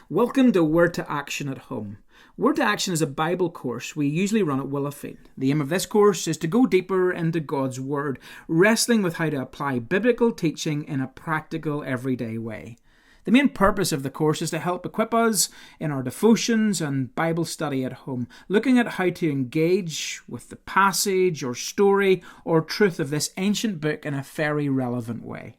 Welcome to Word to Action at Home. Word to Action is a Bible course we usually run at Willowfield. The aim of this course is to go deeper into God's Word, wrestling with how to apply biblical teaching in a practical, everyday way. The main purpose of the course is to help equip us in our devotions and Bible study at home, looking at how to engage with the passage or story or truth of this ancient book in a very relevant way.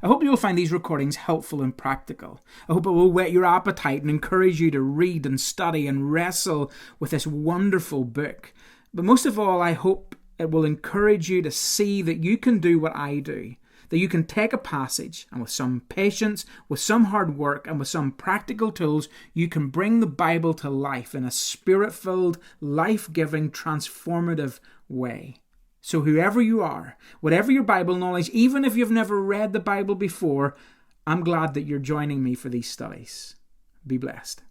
I hope you will find these recordings helpful and practical. I hope it will whet your appetite and encourage you to read and study and wrestle with this wonderful book. But most of all, I hope it will encourage you to see that you can do what I do, that you can take a passage and with some patience, with some hard work and with some practical tools, you can bring the Bible to life in a spirit-filled, life-giving, transformative way. So whoever you are, whatever your Bible knowledge, even if you've never read the Bible before, I'm glad that you're joining me for these studies. Be blessed.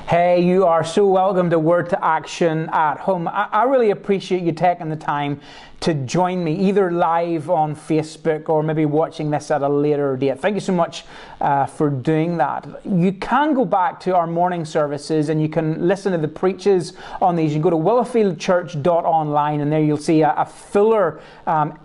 Hey, you are so welcome to Word to Action at Home. I really appreciate you taking the time to join me, either live on Facebook or maybe watching this at a later date. Thank you so much for doing that. You can go back to our morning services and you can listen to the preaches on these. You can go to willowfieldchurch.online and there you'll see a fuller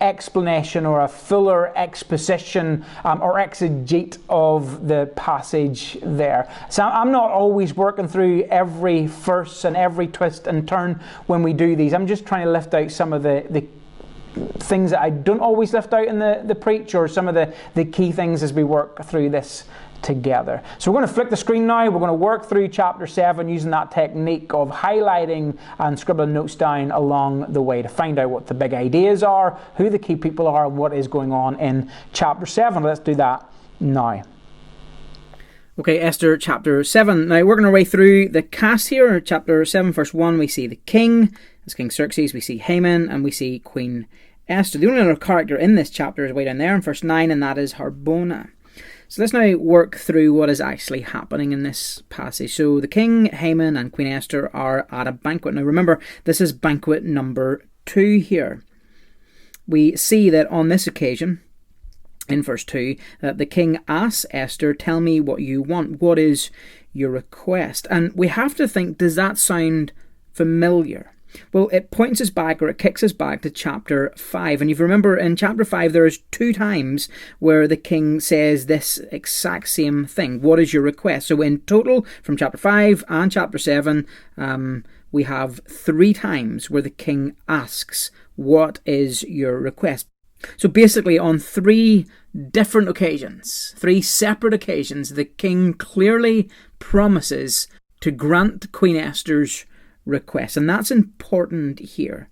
explanation or a fuller exposition or exegete of the passage there. So I'm not always working through every verse and every twist and turn when we do these. I'm just trying to lift out some of the things that I don't always lift out in the preach, or some of the key things as we work through this together. So we're going to flick the screen now. We're going to work through chapter 7 using that technique of highlighting and scribbling notes down along the way to find out what the big ideas are, who the key people are, and what is going on in chapter 7. Let's do that now. Okay, Esther chapter 7. Now we're going to way through the cast here. Chapter 7 verse 1, we see the king, as King Xerxes, we see Haman, and we see Queen Esther. The only other character in this chapter is way down there in verse 9, and that is Harbona. So let's now work through what is actually happening in this passage. So the king, Haman, and Queen Esther are at a banquet. Now remember, this is banquet number 2 here. We see that on this occasion, in verse 2, that the king asks Esther, tell me what you want. What is your request? And we have to think, does that sound familiar? Well, it points us back, or it kicks us back to chapter 5. And if you remember, in chapter 5, there is 2 times where the king says this exact same thing. What is your request? So in total, from chapter 5 and chapter 7, we have 3 times where the king asks, what is your request? So basically, on 3 different occasions, 3 separate occasions, the king clearly promises to grant Queen Esther's request. And that's important here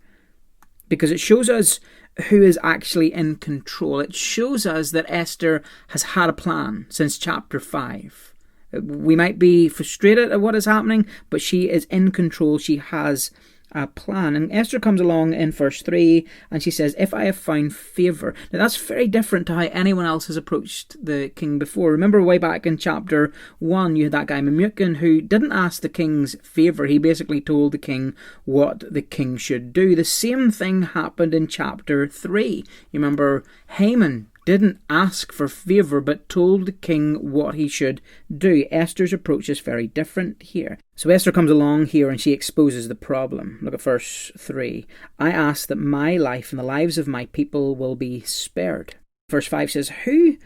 because it shows us who is actually in control. It shows us that Esther has had a plan since chapter 5. We might be frustrated at what is happening, but she is in control. She has a plan. And Esther comes along in verse 3 and she says, if I have found favour. Now that's very different to how anyone else has approached the king before. Remember way back in chapter 1, you had that guy Memucan who didn't ask the king's favour. He basically told the king what the king should do. The same thing happened in chapter 3. You remember Haman didn't ask for favour but told the king what he should do. Esther's approach is very different here. So Esther comes along here and she exposes the problem. Look at verse 3. I ask that my life and the lives of my people will be spared. Verse 5 says, who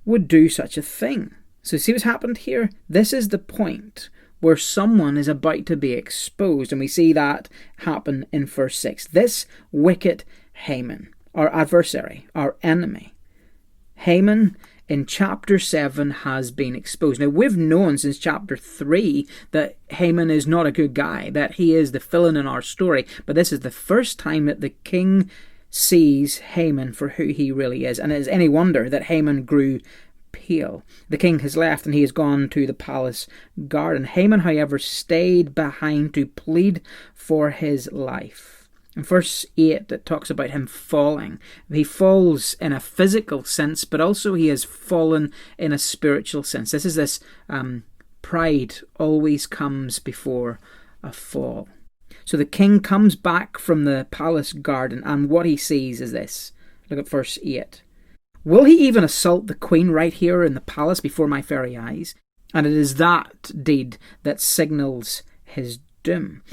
would do such a thing? So see what's happened here? This is the point where someone is about to be exposed, and we see that happen in verse 6. This wicked Haman, our adversary, our enemy, Haman in chapter 7 has been exposed. Now, we've known since chapter 3 that Haman is not a good guy, that he is the villain in our story. But this is the first time that the king sees Haman for who he really is. And it is any wonder that Haman grew pale. The king has left and he has gone to the palace garden. Haman, however, stayed behind to plead for his life. In verse 8, it talks about him falling. He falls in a physical sense, but also he has fallen in a spiritual sense. This is this pride always comes before a fall. So the king comes back from the palace garden, and what he sees is this. Look at verse 8. Will he even assault the queen right here in the palace before my very eyes? And it is that deed that signals his doom.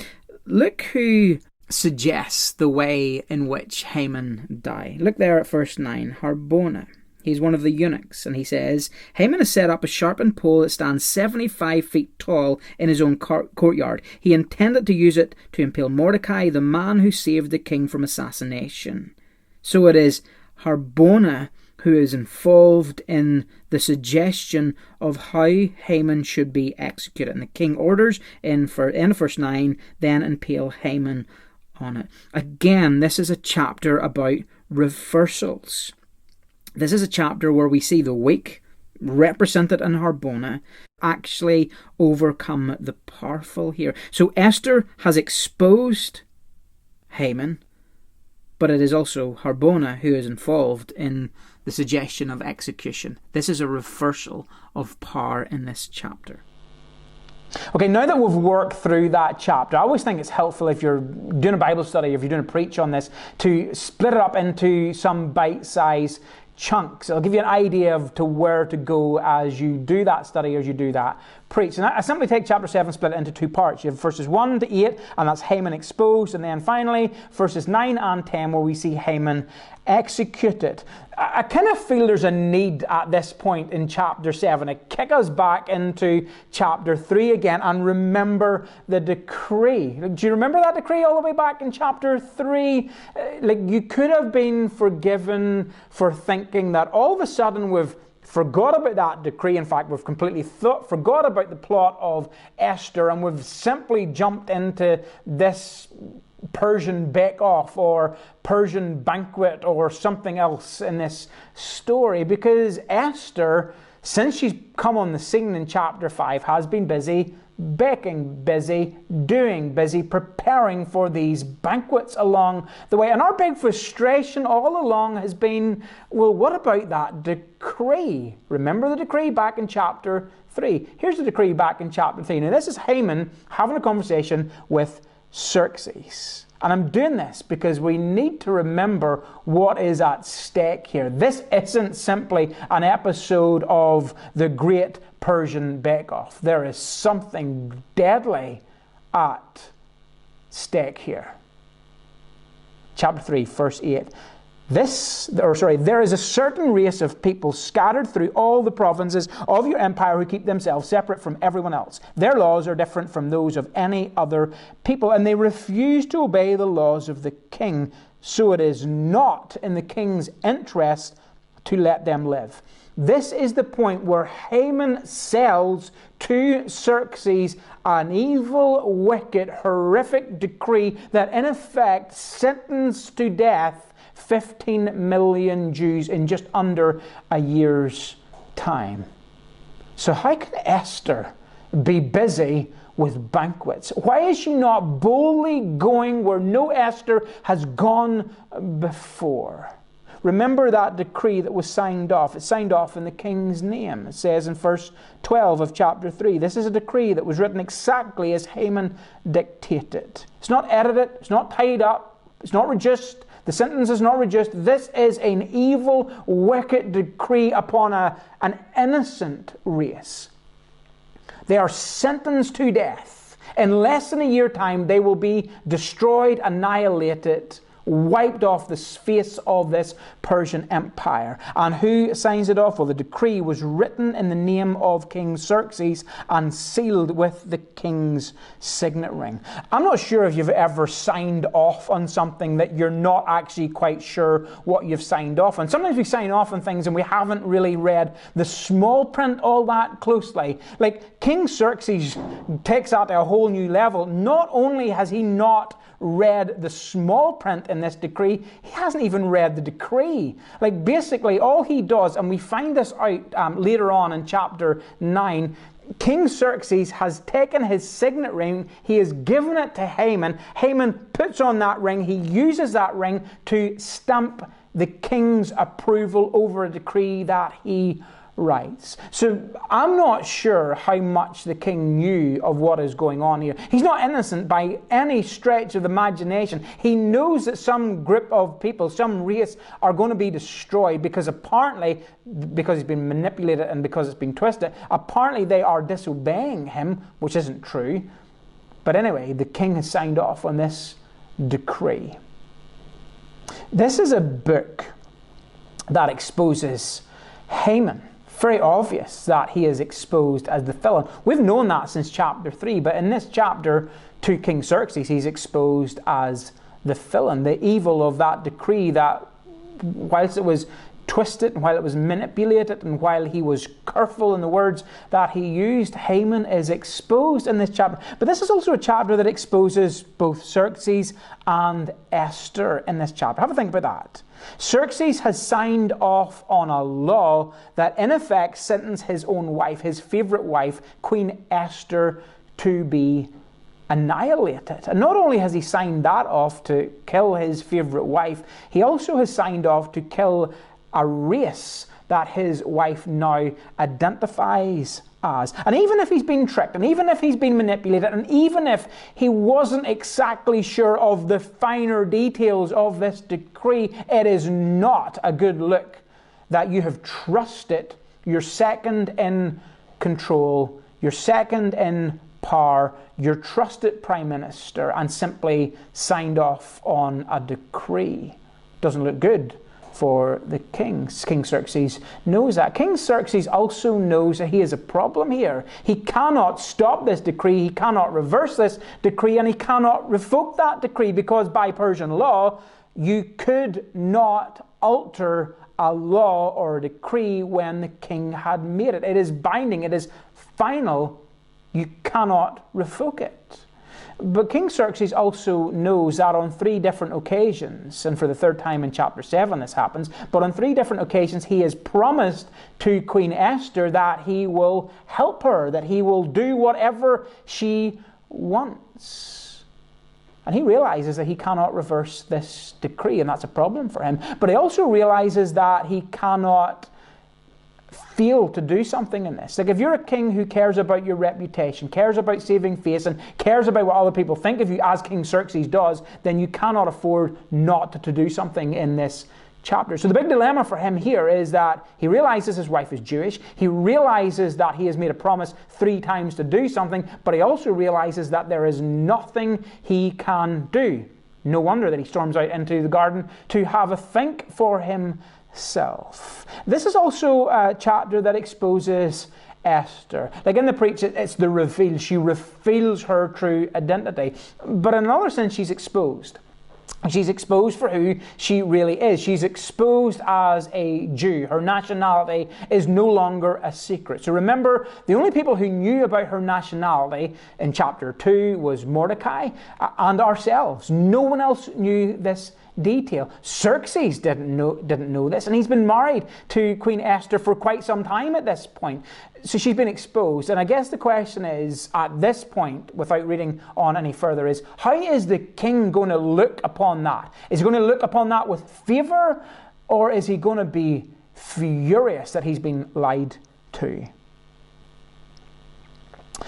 Look who suggests the way in which Haman died. Look there at verse 9, Harbona. He's one of the eunuchs, and he says, Haman has set up a sharpened pole that stands 75 feet tall in his own courtyard. He intended to use it to impale Mordecai, the man who saved the king from assassination. So it is Harbona who is involved in the suggestion of how Haman should be executed. And the king orders in verse 9, then impale Haman on it. Again, this is a chapter about reversals. This is a chapter where we see the weak, represented in Harbona, actually overcome the powerful here. So Esther has exposed Haman, but it is also Harbona who is involved in the suggestion of execution. This is a reversal of power in this chapter. Okay, now that we've worked through that chapter, I always think it's helpful if you're doing a Bible study, if you're doing a preach on this, to split it up into some bite-sized chunks. It'll give you an idea of to where to go as you do that study, as you do that preach. And I simply take chapter 7, split it into two parts. You have verses 1 to 8, and that's Haman exposed, and then finally verses 9 and 10, where we see Haman executed. I kind of feel there's a need at this point in chapter 7 to kick us back into chapter 3 again and remember the decree. Do you remember that decree all the way back in chapter 3? You could have been forgiven for thinking that all of a sudden we've forgot about that decree. In fact, we've completely forgot about the plot of Esther, and we've simply jumped into this Persian bake-off or Persian banquet or something else in this story, because Esther, since she's come on the scene in chapter 5, has been busy baking, busy doing, busy preparing for these banquets along the way. And our big frustration all along has been, well, what about that decree? Remember the decree back in chapter 3. Here's the decree back in chapter 3. Now, this is Haman having a conversation with Xerxes. And I'm doing this because we need to remember what is at stake here. This isn't simply an episode of the Great Persian Bake-Off. There is something deadly at stake here. Chapter 3, verse 8. There is a certain race of people scattered through all the provinces of your empire who keep themselves separate from everyone else. Their laws are different from those of any other people, and they refuse to obey the laws of the king. So it is not in the king's interest to let them live. This is the point where Haman sells to Xerxes an evil, wicked, horrific decree that in effect sentenced to death 15 million Jews in just under a year's time. So how can Esther be busy with banquets? Why is she not boldly going where no Esther has gone before? Remember that decree that was signed off. It's signed off in the king's name. It says in verse 12 of chapter 3, this is a decree that was written exactly as Haman dictated. It's not edited, it's not tied up, it's not reduced. The sentence is not reduced. This is an evil, wicked decree upon an innocent race. They are sentenced to death. In less than a year's time, they will be destroyed, annihilated, wiped off the face of this Persian Empire. And who signs it off? Well, the decree was written in the name of King Xerxes and sealed with the king's signet ring. I'm not sure if you've ever signed off on something that you're not actually quite sure what you've signed off on. Sometimes we sign off on things and we haven't really read the small print all that closely. Like King Xerxes takes that to a whole new level. Not only has he not read the small print in this decree, he hasn't even read the decree. Like basically all he does, and we find this out later on in chapter 9, King Xerxes has taken his signet ring, he has given it to Haman. Haman puts on that ring, he uses that ring to stamp the king's approval over a decree that he rights. So I'm not sure how much the king knew of what is going on here. He's not innocent by any stretch of the imagination. He knows that some group of people, some race, are going to be destroyed because apparently, because he's been manipulated and because it's been twisted, apparently they are disobeying him, which isn't true. But anyway, the king has signed off on this decree. This is a book that exposes Haman. Very obvious that he is exposed as the villain. We've known that since chapter 3, but in this chapter to King Xerxes, he's exposed as the villain, the evil of that decree that, whilst it was twisted and while it was manipulated and while he was careful in the words that he used, Haman is exposed in this chapter. But this is also a chapter that exposes both Xerxes and Esther in this chapter. Have a think about that. Xerxes has signed off on a law that in effect sentenced his own wife, his favorite wife, Queen Esther, to be annihilated. And not only has he signed that off to kill his favorite wife, he also has signed off to kill a race that his wife now identifies as. And even if he's been tricked, and even if he's been manipulated, and even if he wasn't exactly sure of the finer details of this decree, it is not a good look that you have trusted your second in control, your second in power, your trusted prime minister, and simply signed off on a decree. Doesn't look good for the king. King Xerxes knows that. King Xerxes also knows that he has a problem here. He cannot stop this decree, he cannot reverse this decree, and he cannot revoke that decree, because by Persian law, you could not alter a law or a decree when the king had made it. It is binding, it is final, you cannot revoke it. But King Xerxes also knows that on 3 different occasions, and for the 3rd time in chapter 7 this happens, but on 3 different occasions he has promised to Queen Esther that he will help her, that he will do whatever she wants. And he realizes that he cannot reverse this decree, and that's a problem for him. But he also realizes that he cannot fail to do something in this. Like, if you're a king who cares about your reputation, cares about saving face, and cares about what other people think of you, as King Xerxes does, then you cannot afford not to do something in this chapter. So the big dilemma for him here is that he realizes his wife is Jewish, he realizes that he has made a promise 3 times to do something, but he also realizes that there is nothing he can do. No wonder that he storms out into the garden to have a think for himself. This is also a chapter that exposes Esther. Like in the preach, it's the reveal. She reveals her true identity. But in another sense, she's exposed. She's exposed for who she really is. She's exposed as a Jew. Her nationality is no longer a secret. So remember, the only people who knew about her nationality in chapter 2 was Mordecai and ourselves. No one else knew this detail. Xerxes didn't know this, and he's been married to Queen Esther for quite some time at this point. So she's been exposed, and I guess the question is, at this point, without reading on any further, is how is the king going to look upon that? Is he going to look upon that with favor, or is he going to be furious that he's been lied to?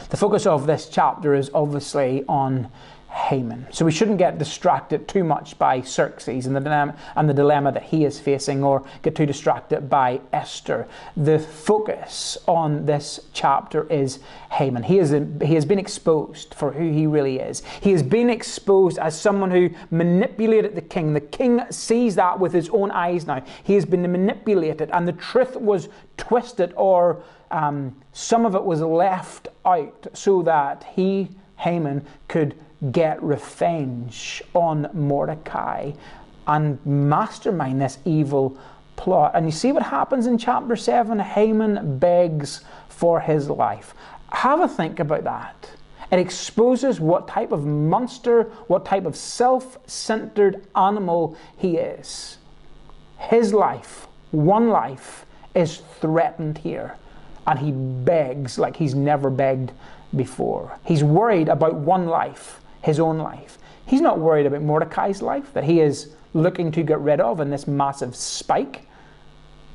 The focus of this chapter is obviously on Haman. So we shouldn't get distracted too much by Xerxes and the dilemma that he is facing, or get too distracted by Esther. The focus on this chapter is Haman. He has been exposed for who he really is. He has been exposed as someone who manipulated the king. The king sees that with his own eyes now. He has been manipulated, and the truth was twisted, or some of it was left out so that he, Haman, could get revenge on Mordecai and mastermind this evil plot. And you see what happens in chapter 7? Haman begs for his life. Have a think about that. It exposes what type of monster, what type of self-centered animal he is. His life, one life, is threatened here. And he begs like he's never begged before. He's worried about one life, his own life. He's not worried about Mordecai's life that he is looking to get rid of in this massive spike.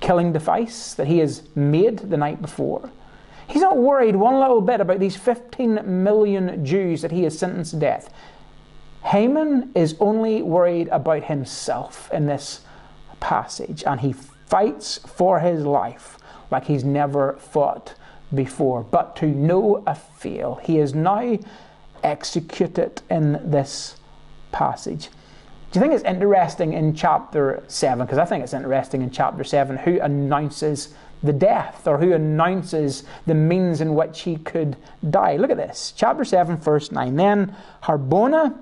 killing device that he has made the night before. He's not worried one little bit about these 15 million Jews that he has sentenced to death. Haman is only worried about himself in this passage, and he fights for his life like he's never fought before. But to no avail. He is now executed in this passage. Do you think it's interesting in chapter 7? Because I think it's interesting in chapter 7 who announces the death, or who announces the means in which he could die. Look at this. Chapter 7, verse 9. Then Harbona,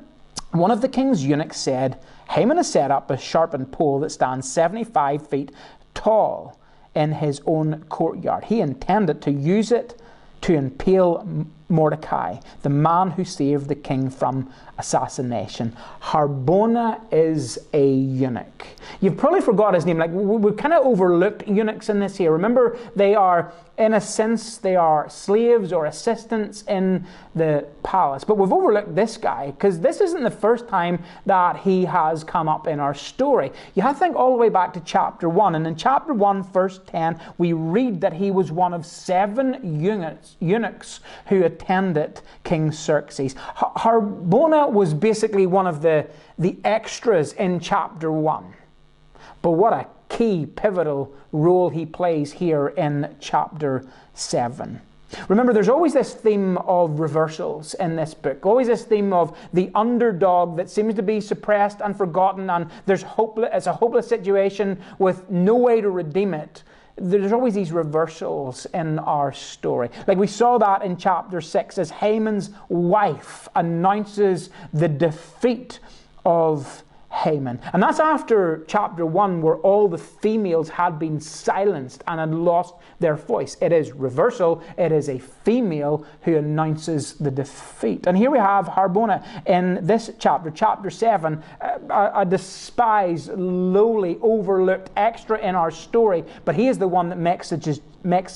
one of the king's eunuchs, said, Haman has set up a sharpened pole that stands 75 feet tall in his own courtyard. He intended to use it to impale Mordecai, the man who saved the king from assassination. Harbona is a eunuch. You've probably forgot his name. Like, we've kind of overlooked eunuchs in this here. Remember, they are, in a sense, they are slaves or assistants in the palace. But we've overlooked this guy because this isn't the first time that he has come up in our story. You have to think all the way back to chapter 1. And in chapter 1, verse 10, we read that he was one of 7 eunuchs who attended King Xerxes. Harbona was basically one of the extras in chapter 1. But what a key, pivotal role he plays here in chapter 7. Remember, there's always this theme of reversals in this book. Always this theme of the underdog that seems to be suppressed and forgotten, and it's a hopeless situation with no way to redeem it. There's always these reversals in our story. Like we saw that in chapter 6 as Haman's wife announces the defeat of Haman. And that's after chapter 1, where all the females had been silenced and had lost their voice. It is reversal. It is a female who announces the defeat. And here we have Harbona in this chapter, chapter 7, a despised, lowly, overlooked extra in our story. But he is the one that makes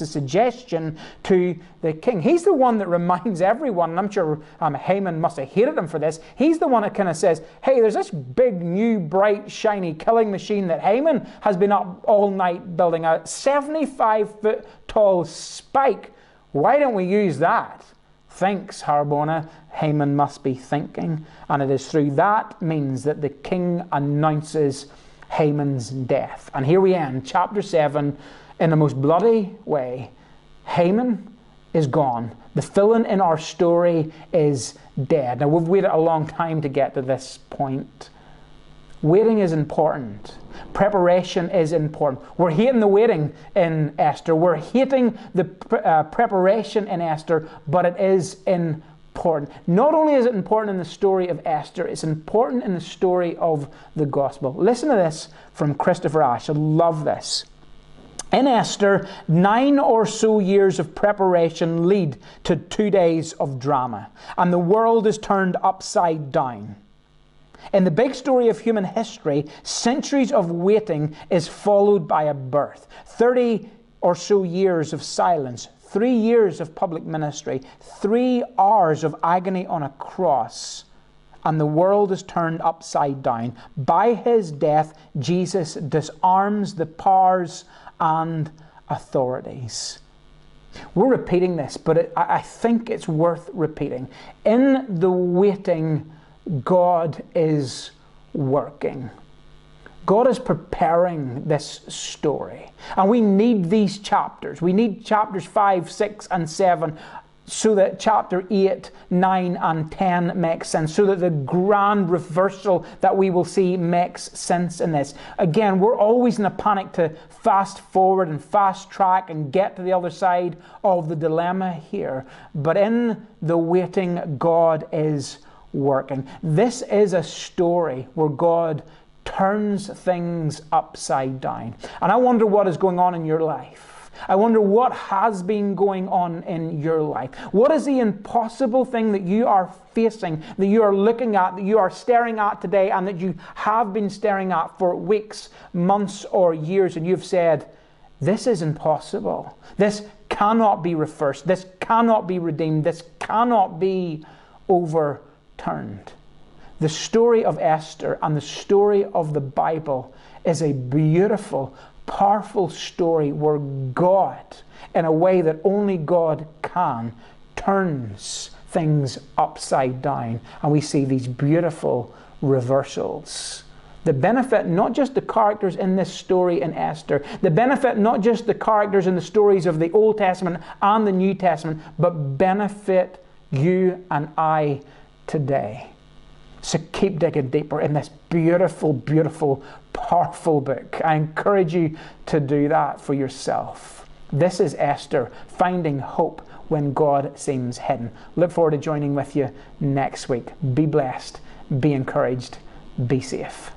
a suggestion to the king. He's the one that reminds everyone, and I'm sure Haman must have hated him for this. He's the one that kind of says, hey, there's this big, new, bright, shiny killing machine that Haman has been up all night building, a 75-foot tall spike. Why don't we use that? Thinks Harbona. Haman must be thinking. And it is through that means that the king announces Haman's death. And here we end chapter 7 in the most bloody way. Haman is gone. The villain in our story is dead. Now, we've waited a long time to get to this point. Waiting is important. Preparation is important. We're hating the waiting in Esther. We're hating the preparation in Esther, but it is important. Not only is it important in the story of Esther, it's important in the story of the gospel. Listen to this from Christopher Ashe. I love this. In Esther, 9 or so years of preparation lead to 2 days of drama, and the world is turned upside down. In the big story of human history, centuries of waiting is followed by a birth. 30 or so years of silence, 3 years of public ministry, 3 hours of agony on a cross, and the world is turned upside down. By his death, Jesus disarms the powers and authorities. We're repeating this, but I think it's worth repeating. In the waiting, God is working. God is preparing this story. And we need these chapters. We need chapters 5, 6, and 7 so that chapter 8, 9, and 10 makes sense, so that the grand reversal that we will see makes sense in this. Again, we're always in a panic to fast forward and fast track and get to the other side of the dilemma here. But in the waiting, God is working. This is a story where God turns things upside down. And I wonder what is going on in your life. I wonder what has been going on in your life. What is the impossible thing that you are facing, that you are looking at, that you are staring at today, and that you have been staring at for weeks, months, or years, and you've said, this is impossible. This cannot be reversed. This cannot be redeemed. This cannot be overturned. The story of Esther and the story of the Bible is a beautiful, powerful story where God, in a way that only God can, turns things upside down. And we see these beautiful reversals. The benefit not just the characters in this story in Esther, the benefit not just the characters in the stories of the Old Testament and the New Testament, but benefit you and I today. So keep digging deeper in this beautiful, beautiful, powerful book. I encourage you to do that for yourself. This is Esther, finding hope when God seems hidden. Look forward to joining with you next week. Be blessed, be encouraged, be safe.